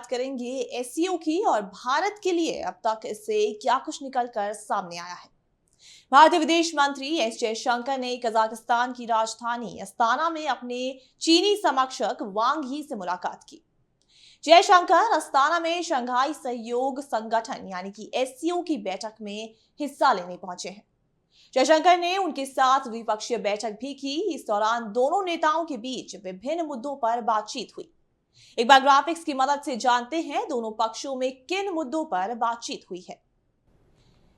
बात करेंगे एससीओ की और भारत के लिए अब तक इससे क्या कुछ निकलकर सामने आया है। भारतीय विदेश मंत्री एस जयशंकर ने कजाकिस्तान की राजधानी अस्ताना में अपने चीनी समकक्ष वांग यी से मुलाकात की। जयशंकर अस्ताना में शंघाई सहयोग संगठन यानी कि एससीओ की बैठक में हिस्सा लेने पहुंचे हैं। जयशंकर ने उनके साथ द्विपक्षीय बैठक भी की। इस दौरान दोनों नेताओं के बीच विभिन्न मुद्दों पर बातचीत हुई। एक बार ग्राफिक्स की मदद से जानते हैं दोनों पक्षों में किन मुद्दों पर बातचीत हुई है।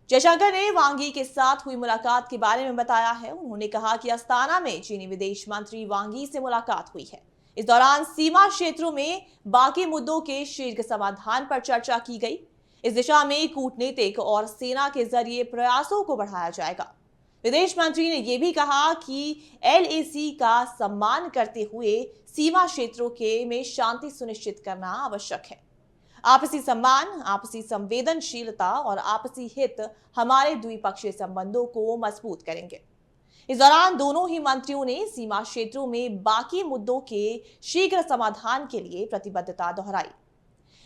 जयशंकर ने वांग यी के साथ हुई मुलाकात के बारे में बताया है। उन्होंने कहा कि अस्ताना में चीनी विदेश मंत्री वांग यी से मुलाकात हुई है। इस दौरान सीमा क्षेत्रों में बाकी मुद्दों के शीघ्र समाधान पर चर्चा की गई। इस दिशा में कूटनीतिक और सेना के जरिए प्रयासों को बढ़ाया जाएगा। विदेश मंत्री ने यह भी कहा कि एलएसी का सम्मान करते हुए सीमा क्षेत्रों में शांति सुनिश्चित करना आवश्यक है। आपसी सम्मान, आपसी संवेदनशीलता और आपसी हित हमारे द्विपक्षीय संबंधों को मजबूत करेंगे। इस दौरान दोनों ही मंत्रियों ने सीमा क्षेत्रों में बाकी मुद्दों के शीघ्र समाधान के लिए प्रतिबद्धता दोहराई।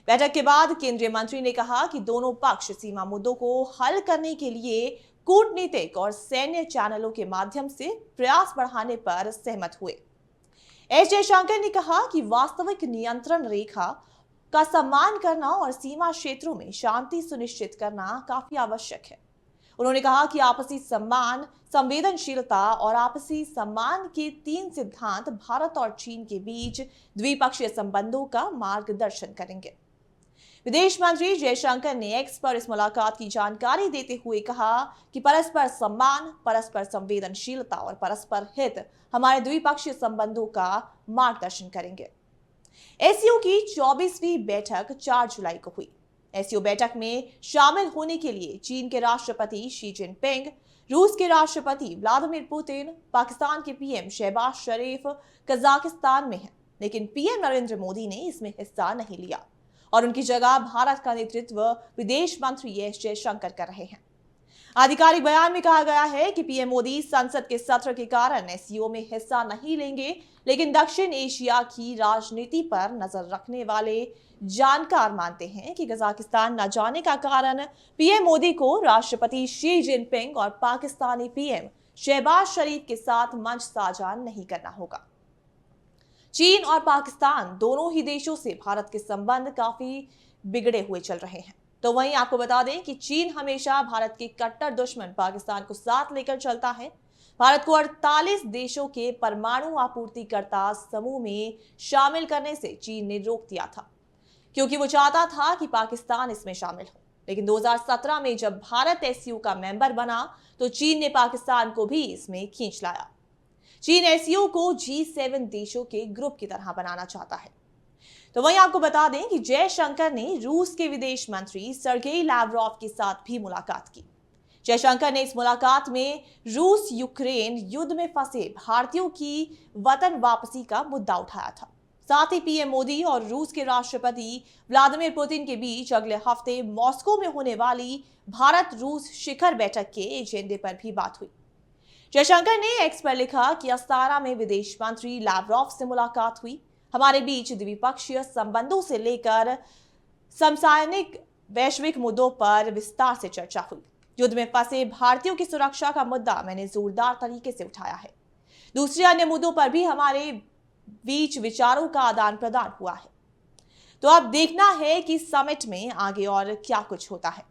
बैठक के बाद केंद्रीय मंत्री ने कहा कि दोनों पक्ष सीमा मुद्दों को हल करने के लिए कूटनीतिक और सैन्य चैनलों के माध्यम से प्रयास बढ़ाने पर सहमत हुए। एस जयशंकर ने कहा कि वास्तविक नियंत्रण रेखा का सम्मान करना और सीमा क्षेत्रों में शांति सुनिश्चित करना काफी आवश्यक है। उन्होंने कहा कि आपसी सम्मान, संवेदनशीलता और आपसी सम्मान के 3 सिद्धांत भारत और चीन के बीच द्विपक्षीय संबंधों का मार्गदर्शन करेंगे। विदेश मंत्री जयशंकर ने एक्स पर इस मुलाकात की जानकारी देते हुए कहा कि परस्पर सम्मान, परस्पर संवेदनशीलता और परस्पर हित हमारे द्विपक्षीय संबंधों का मार्गदर्शन करेंगे। एससीओ की 24वीं बैठक 4 जुलाई को हुई। एससीओ बैठक में शामिल होने के लिए चीन के राष्ट्रपति शी जिनपिंग, रूस के राष्ट्रपति व्लादिमीर पुतिन, पाकिस्तान के पीएम शहबाज शरीफ कजाकिस्तान में हैं, लेकिन पीएम नरेंद्र मोदी ने इसमें हिस्सा नहीं लिया और उनकी जगह भारत का नेतृत्व विदेश मंत्री एस जयशंकर कर रहे हैं। आधिकारिक बयान में कहा गया है कि पीएम मोदी संसद के सत्र के कारण एससीओ में हिस्सा नहीं लेंगे, लेकिन दक्षिण एशिया की राजनीति पर नजर रखने वाले जानकार मानते हैं कि कजाकिस्तान न जाने का कारण पीएम मोदी को राष्ट्रपति शी जिनपिंग और पाकिस्तानी पीएम शहबाज शरीफ के साथ मंच साझा नहीं करना होगा। चीन और पाकिस्तान दोनों ही देशों से भारत के संबंध काफी बिगड़े हुए चल रहे हैं। तो वहीं आपको बता दें कि चीन हमेशा भारत के कट्टर दुश्मन पाकिस्तान को साथ लेकर चलता है। भारत को 48 देशों के परमाणु आपूर्तिकर्ता समूह में शामिल करने से चीन ने रोक दिया था, क्योंकि वो चाहता था कि पाकिस्तान इसमें शामिल हो। लेकिन 2017 में जब भारत एससीओ का मेंबर बना तो चीन ने पाकिस्तान को भी इसमें खींच लाया। चीन एससीओ को G7 देशों के ग्रुप की तरह बनाना चाहता है। तो वहीं आपको बता दें कि जयशंकर ने रूस के विदेश मंत्री सर्गेई लावरोव के साथ भी मुलाकात की। जयशंकर ने इस मुलाकात में रूस यूक्रेन युद्ध में फंसे भारतीयों की वतन वापसी का मुद्दा उठाया था। साथ ही पीएम मोदी और रूस के राष्ट्रपति व्लादिमीर पुतिन के बीच अगले हफ्ते मॉस्को में होने वाली भारत रूस शिखर बैठक के एजेंडे पर भी बात हुई। जयशंकर ने एक्स पर लिखा कि अस्ताना में विदेश मंत्री लावरोव से मुलाकात हुई। हमारे बीच द्विपक्षीय संबंधों से लेकर समसामयिक वैश्विक मुद्दों पर विस्तार से चर्चा हुई। युद्ध में फंसे भारतीयों की सुरक्षा का मुद्दा मैंने जोरदार तरीके से उठाया है। दूसरे अन्य मुद्दों पर भी हमारे बीच विचारों का आदान प्रदान हुआ है। तो अब देखना है कि समिट में आगे और क्या कुछ होता है।